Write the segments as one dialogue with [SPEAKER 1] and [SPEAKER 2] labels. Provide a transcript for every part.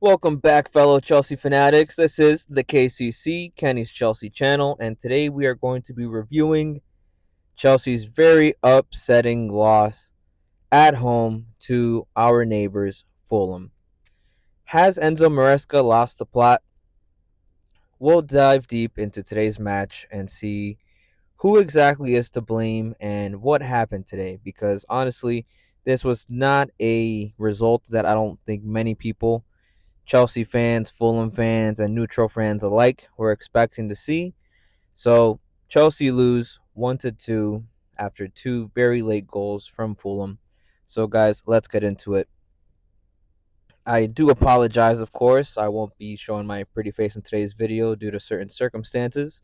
[SPEAKER 1] Welcome back, fellow Chelsea fanatics. This is the KCC, Kenny's Chelsea channel, and today we are going to be reviewing Chelsea's very upsetting loss at home to our neighbors, Fulham. Has Enzo Maresca lost the plot? We'll dive deep into today's match and see who exactly is to blame and what happened today, because honestly, this was not a result that I don't think many people, Chelsea fans, Fulham fans, and neutral fans alike, were expecting to see. So Chelsea lose 1-2 after two very late goals from Fulham. So guys, let's get into it. I do apologize, of course. I won't be showing my pretty face in today's video due to certain circumstances,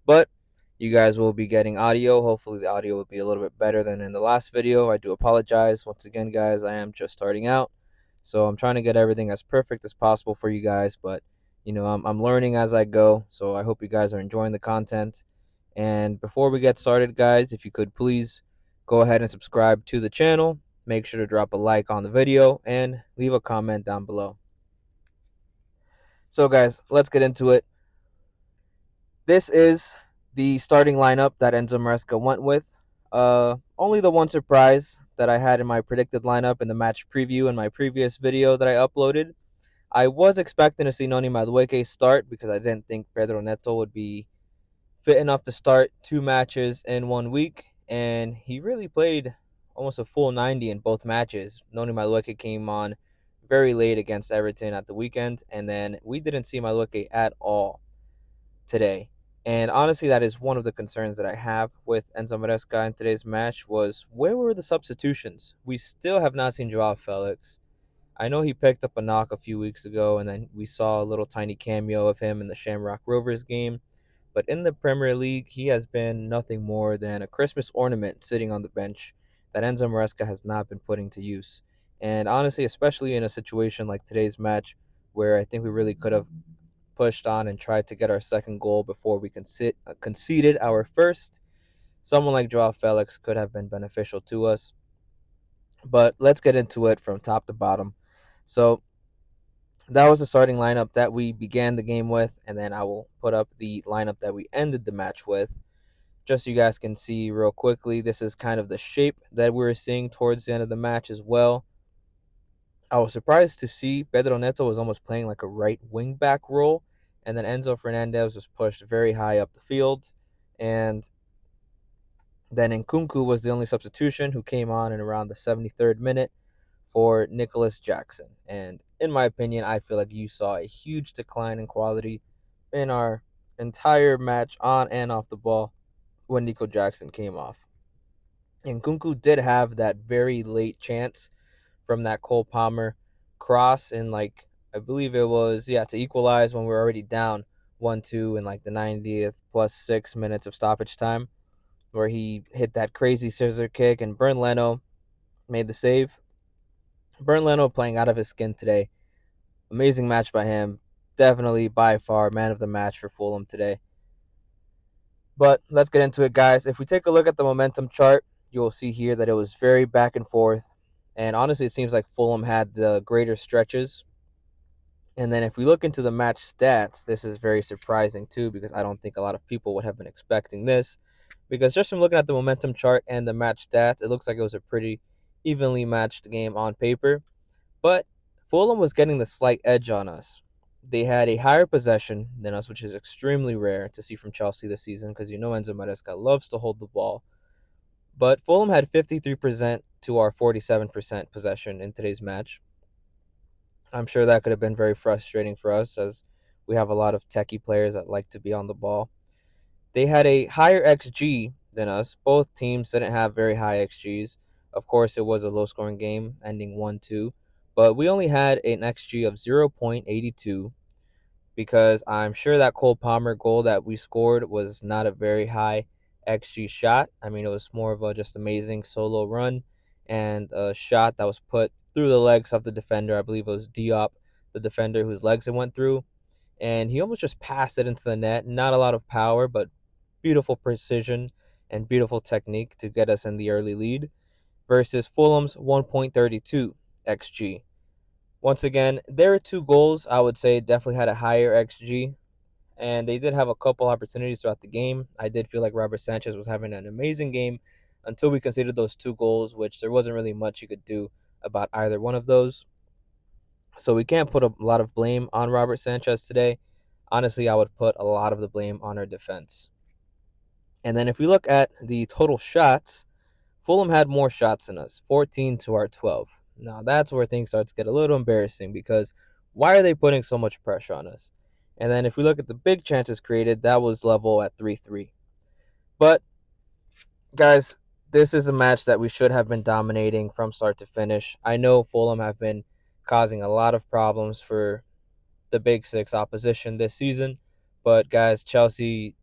[SPEAKER 1] but you guys will be getting audio. Hopefully, the audio will be a little bit better than in the last video. I do apologize. Once again, guys, I am just starting out, so I'm trying to get everything as perfect as possible for you guys, but I'm learning as I go, so I hope you guys are enjoying the content. And before we get started, guys, if you could please go ahead and subscribe to the channel. Make sure to drop a like on the video and leave a comment down below. So, guys, let's get into it. This is the starting lineup that Enzo Maresca went with. Only the one surprise that I had in my predicted lineup in the match preview in my previous video that I uploaded. I was expecting to see Noni Madueke start because I didn't think Pedro Neto would be fit enough to start two matches in 1 week, and he really played almost a full 90 in both matches. Noni Madueke came on very late against Everton at the weekend, and then we didn't see Madueke at all today. And honestly, that is one of the concerns that I have with Enzo Maresca in today's match was where were the substitutions? We still have not seen Joao Felix. I know he picked up a knock a few weeks ago, and then we saw a little tiny cameo of him in the Shamrock Rovers game. But in the Premier League, he has been nothing more than a Christmas ornament sitting on the bench that Enzo Maresca has not been putting to use. And honestly, especially in a situation like today's match, where I think we really could have pushed on and tried to get our second goal before we conceded our first, someone like Joao Felix could have been beneficial to us. But let's get into it from top to bottom. So that was the starting lineup that we began the game with, and then I will put up the lineup that we ended the match with. Just so you guys can see real quickly, this is kind of the shape that we were seeing towards the end of the match as well. I was surprised to see Pedro Neto was almost playing like a right wing back role, and then Enzo Fernandez was pushed very high up the field, and then Nkunku was the only substitution who came on in around the 73rd minute for Nicholas Jackson. And in my opinion, I feel like you saw a huge decline in quality in our entire match on and off the ball when Nico Jackson came off. And Nkunku did have that very late chance from that Cole Palmer cross in like I believe it was to equalize when we were already down 1-2 in like the 90th plus 6 minutes of stoppage time, where he hit that crazy scissor kick and Bernd Leno made the save. Bernd Leno playing out of his skin today. Amazing match by him. Definitely by far man of the match for Fulham today. But let's get into it, guys. If we take a look at the momentum chart, you'll see here that it was very back and forth. And honestly, it seems like Fulham had the greater stretches. And then if we look into the match stats, this is very surprising too, because I don't think a lot of people would have been expecting this. Because just from looking at the momentum chart and the match stats, it looks like it was a pretty evenly matched game on paper. But Fulham was getting the slight edge on us. They had a higher possession than us, which is extremely rare to see from Chelsea this season because Enzo Maresca loves to hold the ball. But Fulham had 53% to our 47% possession in today's match. I'm sure that could have been very frustrating for us as we have a lot of techie players that like to be on the ball. They had a higher XG than us. Both teams didn't have very high XGs. Of course, it was a low scoring game ending 1-2, but we only had an XG of 0.82 because I'm sure that Cole Palmer goal that we scored was not a very high XG shot. I mean, it was more of a just amazing solo run and a shot that was put through the legs of the defender. I believe it was Diop, the defender whose legs it went through, and he almost just passed it into the net. Not a lot of power, but beautiful precision and beautiful technique to get us in the early lead versus Fulham's 1.32 xG. Once again, their two goals, I would say, definitely had a higher XG, and they did have a couple opportunities throughout the game. I did feel like Robert Sanchez was having an amazing game until we conceded those two goals, which there wasn't really much you could do about either one of those. So we can't put a lot of blame on Robert Sanchez today. Honestly, I would put a lot of the blame on our defense. And then if we look at the total shots, Fulham had more shots than us, 14 to our 12. Now that's where things start to get a little embarrassing because why are they putting so much pressure on us? And then if we look at the big chances created, that was level at 3-3. But guys, this is a match that we should have been dominating from start to finish. I know Fulham have been causing a lot of problems for the Big Six opposition this season, but guys, Chelsea,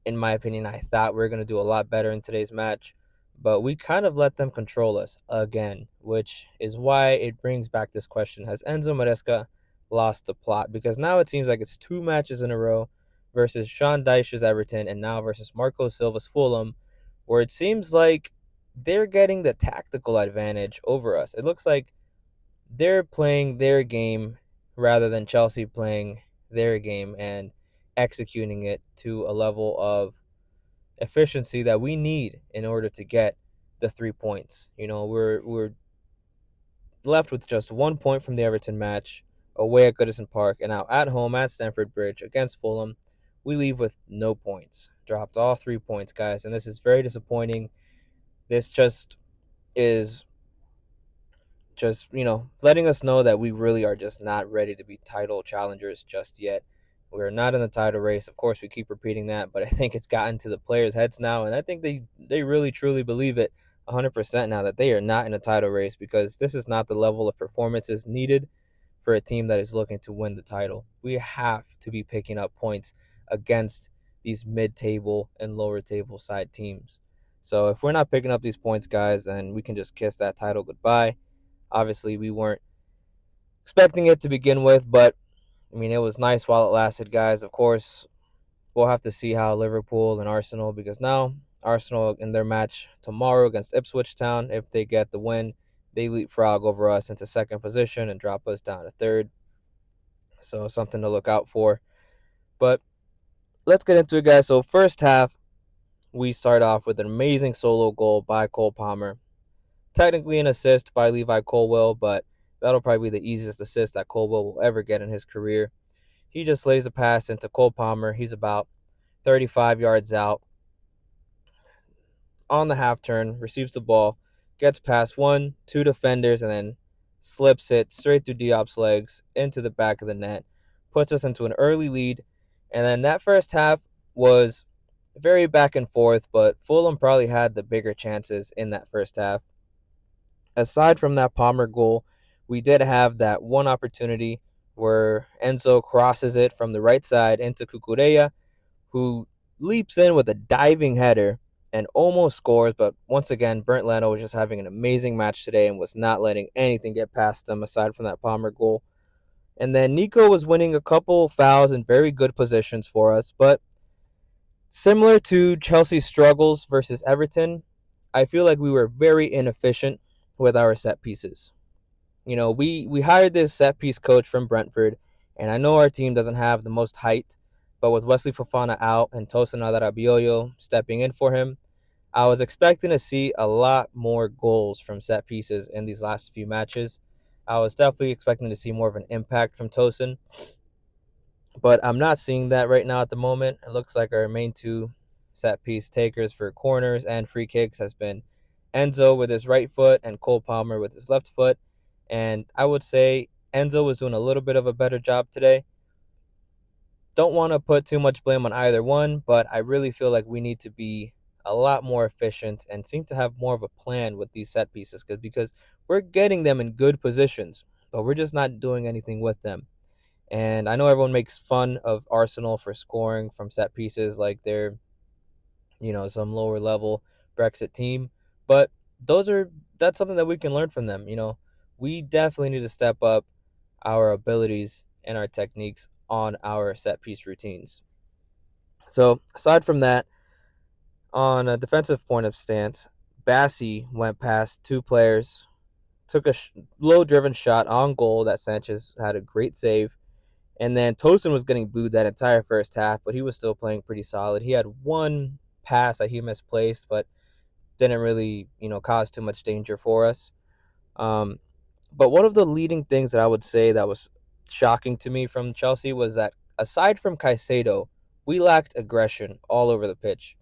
[SPEAKER 1] in my opinion, I thought we were going to do a lot better in today's match, but we kind of let them control us again, which is why it brings back this question: has Enzo Maresca lost the plot? Because now it seems like it's two matches in a row versus Sean Dyche's Everton and now versus Marco Silva's Fulham, where it seems like they're getting the tactical advantage over us. It looks like they're playing their game rather than Chelsea playing their game and executing it to a level of efficiency that we need in order to get the 3 points. You know, we're left with just 1 point from the Everton match away at Goodison Park, and now at home at Stamford Bridge against Fulham, we leave with no points. Dropped all 3 points, guys, and this is very disappointing. This is just letting us know that we really are just not ready to be title challengers just yet. We're not in the title race. Of course, we keep repeating that, but I think it's gotten to the players' heads now, and I think they really truly believe it 100% now that they are not in a title race, because this is not the level of performances needed for a team that is looking to win the title. We have to be picking up points against these mid-table and lower table side teams. So if we're not picking up these points, guys, then we can just kiss that title goodbye. Obviously, we weren't expecting it to begin with, but I mean, it was nice while it lasted, guys. Of course, we'll have to see how Liverpool and Arsenal, because now Arsenal in their match tomorrow against Ipswich Town, if they get the win, they leapfrog over us into second position and drop us down to third. So something to look out for. But let's get into it, guys. So first half, we start off with an amazing solo goal by Cole Palmer. Technically an assist by Levi Colwell, but that'll probably be the easiest assist that Colwell will ever get in his career. He just lays a pass into Cole Palmer. He's about 35 yards out on the half turn, receives the ball, gets past one, two defenders, and then slips it straight through Diop's legs into the back of the net, puts us into an early lead. And then that first half was very back and forth, but Fulham probably had the bigger chances in that first half. Aside from that Palmer goal, we did have that one opportunity where Enzo crosses it from the right side into Cucurella, who leaps in with a diving header and almost scores. But once again, Bernd Leno was just having an amazing match today and was not letting anything get past him aside from that Palmer goal. And then Nico was winning a couple fouls in very good positions for us. But similar to Chelsea's struggles versus Everton, I feel like we were very inefficient with our set pieces. We hired this set piece coach from Brentford, and I know our team doesn't have the most height, but with Wesley Fofana out and Tosin Adarabioyo stepping in for him, I was expecting to see a lot more goals from set pieces in these last few matches. I was definitely expecting to see more of an impact from Tosin, but I'm not seeing that right now at the moment. It looks like our main two set piece takers for corners and free kicks has been Enzo with his right foot and Cole Palmer with his left foot. And I would say Enzo was doing a little bit of a better job today. Don't want to put too much blame on either one, but I really feel like we need to be a lot more efficient and seem to have more of a plan with these set pieces, because we're getting them in good positions, but we're just not doing anything with them. And I know everyone makes fun of Arsenal for scoring from set pieces like they're, some lower level Brexit team, but that's something that we can learn from them. We definitely need to step up our abilities and our techniques on our set piece routines. So aside from that, on a defensive point of stance, Bassi went past two players took a low driven shot on goal that Sanchez had a great save. And then Tosin was getting booed that entire first half, but he was still playing pretty solid. He had one pass that he misplaced, but didn't really, cause too much danger for us. Um, but one of the leading things that I would say that was shocking to me from Chelsea was that aside from Caicedo, we lacked aggression all over the pitch,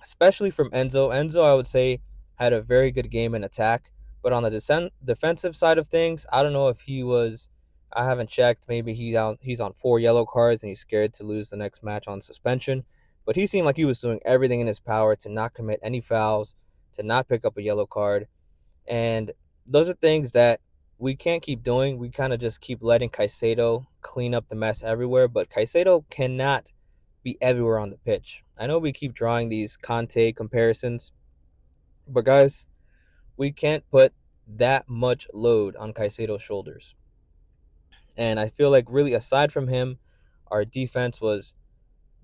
[SPEAKER 1] especially from Enzo. Enzo, I would say, had a very good game in attack, but on the defensive side of things, I don't know if he was. I haven't checked. Maybe he's on 4 yellow cards and he's scared to lose the next match on suspension. But he seemed like he was doing everything in his power to not commit any fouls, to not pick up a yellow card. And those are things that we can't keep doing. We kind of just keep letting Caicedo clean up the mess everywhere, but Caicedo cannot be everywhere on the pitch. I know we keep drawing these Conte comparisons, but guys, we can't put that much load on Caicedo's shoulders. And I feel like really aside from him, our defense was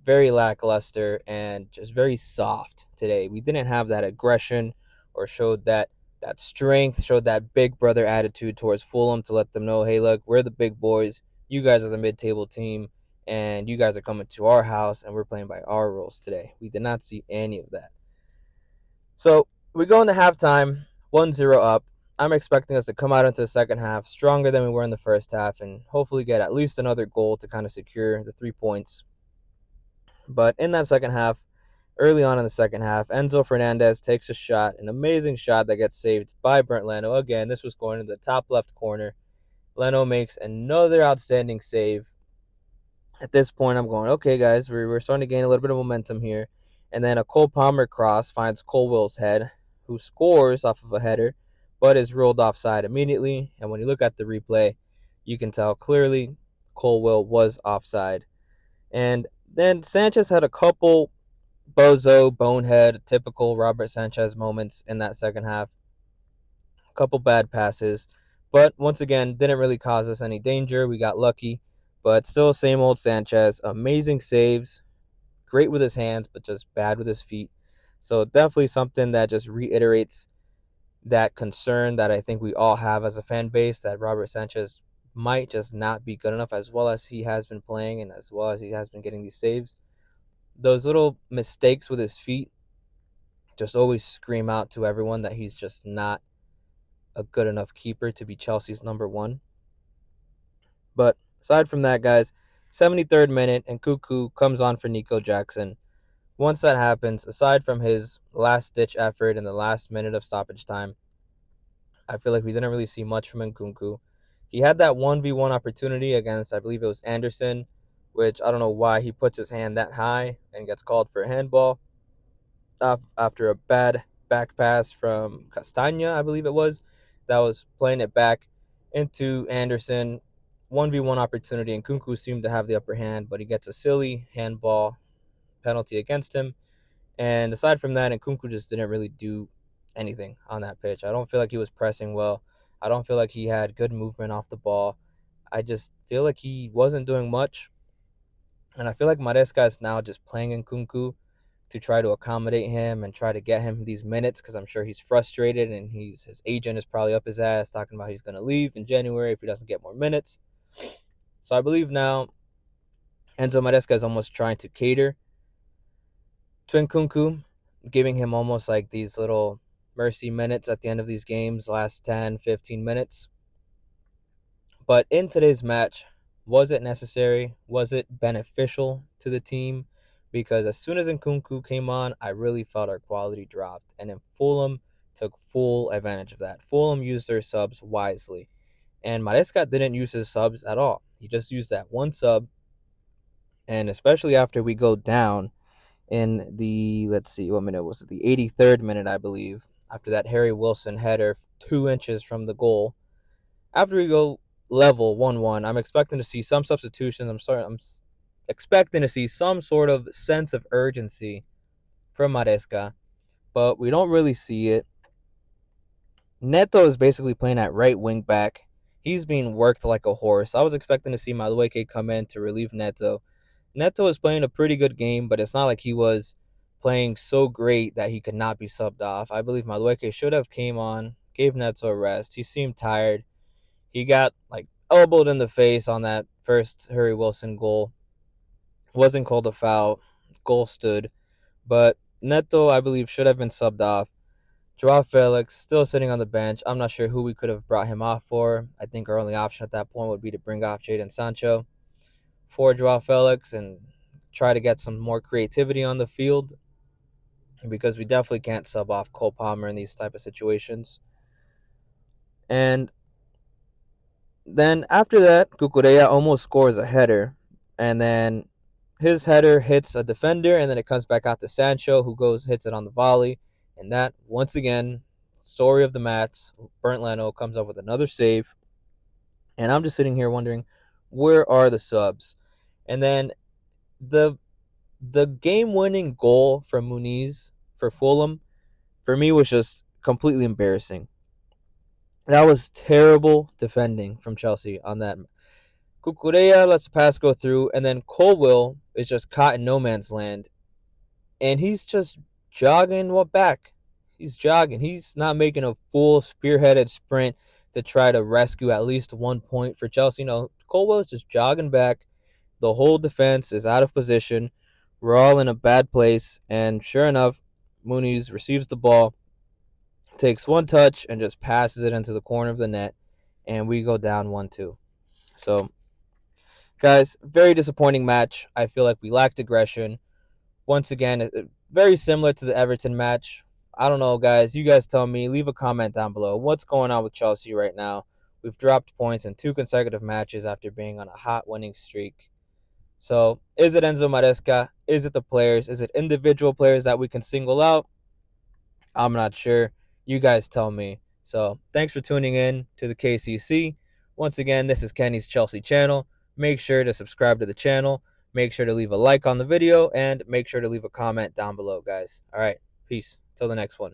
[SPEAKER 1] very lackluster and just very soft today. We didn't have that aggression or showed that strength, showed that big brother attitude towards Fulham to let them know, hey, look, we're the big boys. You guys are the mid-table team, and you guys are coming to our house, and we're playing by our rules today. We did not see any of that. So we go into halftime, 1-0 up. I'm expecting us to come out into the second half stronger than we were in the first half and hopefully get at least another goal to kind of secure the 3 points. But in that second half, early on in the second half, Enzo Fernandez takes a shot, an amazing shot that gets saved by Bernd Leno. Again, this was going to the top left corner. Leno makes another outstanding save. At this point, I'm going, okay, guys, we're starting to gain a little bit of momentum here. And then a Cole Palmer cross finds Colwell's head, who scores off of a header, but is ruled offside immediately. And when you look at the replay, you can tell clearly Colwell was offside. And then Sanchez had a couple bonehead, typical Robert Sanchez moments in that second half. A couple bad passes, but once again, didn't really cause us any danger. We got lucky, but still same old Sanchez. Amazing saves, great with his hands, but just bad with his feet. So definitely something that just reiterates that concern that I think we all have as a fan base that Robert Sanchez might just not be good enough as well as he has been playing and as well as he has been getting these saves. Those little mistakes with his feet just always scream out to everyone that he's just not a good enough keeper to be Chelsea's number one. But aside from that, guys, 73rd minute and Cuckoo comes on for Nico Jackson. Once that happens, aside from his last-ditch effort in the last minute of stoppage time, I feel like we didn't really see much from Nkunku. He had that 1v1 opportunity against, I believe it was Anderson, which I don't know why he puts his hand that high and gets called for a handball after a bad back pass from Castagna, I believe it was, that was playing it back into Anderson. 1v1 opportunity, and Nkunku seemed to have the upper hand, but he gets a silly handball penalty against him. And aside from that, Nkunku just didn't really do anything on that pitch. I don't feel like he was pressing well. I don't feel like he had good movement off the ball. I just feel like he wasn't doing much. And I feel like Maresca is now just playing Nkunku to try to accommodate him and try to get him these minutes because I'm sure he's frustrated and his agent is probably up his ass talking about he's going to leave in January if he doesn't get more minutes. So I believe now Enzo Maresca is almost trying to cater to Nkunku, giving him almost like these little mercy minutes at the end of these games, last 10, 15 minutes. But in today's match, was it necessary? Was it beneficial to the team? Because as soon as Nkunku came on, I really felt our quality dropped. And then Fulham took full advantage of that. Fulham used their subs wisely. And Maresca didn't use his subs at all. He just used that one sub. And especially after we go down in the, let's see, what minute was it? The 83rd minute, I believe, after that Harry Wilson header 2 inches from the goal. After we go level 1-1, I'm expecting to see some substitutions. I'm expecting to see some sort of sense of urgency from Maresca, but we don't really see it. Neto is basically playing at right wing back. He's being worked like a horse. I was expecting to see Madueke come in to relieve Neto. Neto is playing a pretty good game, but it's not like he was playing so great that he could not be subbed off. I believe Madueke should have came on, gave Neto a rest. He seemed tired. He got like elbowed in the face on that first Harry Wilson goal. Wasn't called a foul. Goal stood. But Neto, I believe, should have been subbed off. Joao Felix still sitting on the bench. I'm not sure who we could have brought him off for. I think our only option at that point would be to bring off Jadon Sancho for Joao Felix and try to get some more creativity on the field, because we definitely can't sub off Cole Palmer in these type of situations. And then after that, Cucurella almost scores a header, and then his header hits a defender, and then it comes back out to Sancho, who goes hits it on the volley, and that once again, story of the match. Bernd Leno comes up with another save, and I'm just sitting here wondering, where are the subs? And then the game-winning goal from Muniz for Fulham, for me, was just completely embarrassing. That was terrible defending from Chelsea on that. Cucurella lets the pass go through, and then Colwill is just caught in no man's land, and he's just jogging what back. He's jogging. He's not making a full spearheaded sprint to try to rescue at least 1 point for Chelsea. No, Colwill is just jogging back. The whole defense is out of position. We're all in a bad place, and sure enough, Muniz receives the ball, takes one touch, and just passes it into the corner of the net, and we go down 1-2. So, guys, very disappointing match. I feel like we lacked aggression. Once again, very similar to the Everton match. I don't know, guys. You guys tell me. Leave a comment down below. What's going on with Chelsea right now? We've dropped points in 2 consecutive matches after being on a hot winning streak. So, is it Enzo Maresca? Is it the players? Is it individual players that we can single out? I'm not sure. You guys tell me. So, thanks for tuning in to the KCC. Once again, this is Kenny's Chelsea channel. Make sure to subscribe to the channel. Make sure to leave a like on the video, and make sure to leave a comment down below, guys. All right. Peace. Till the next one.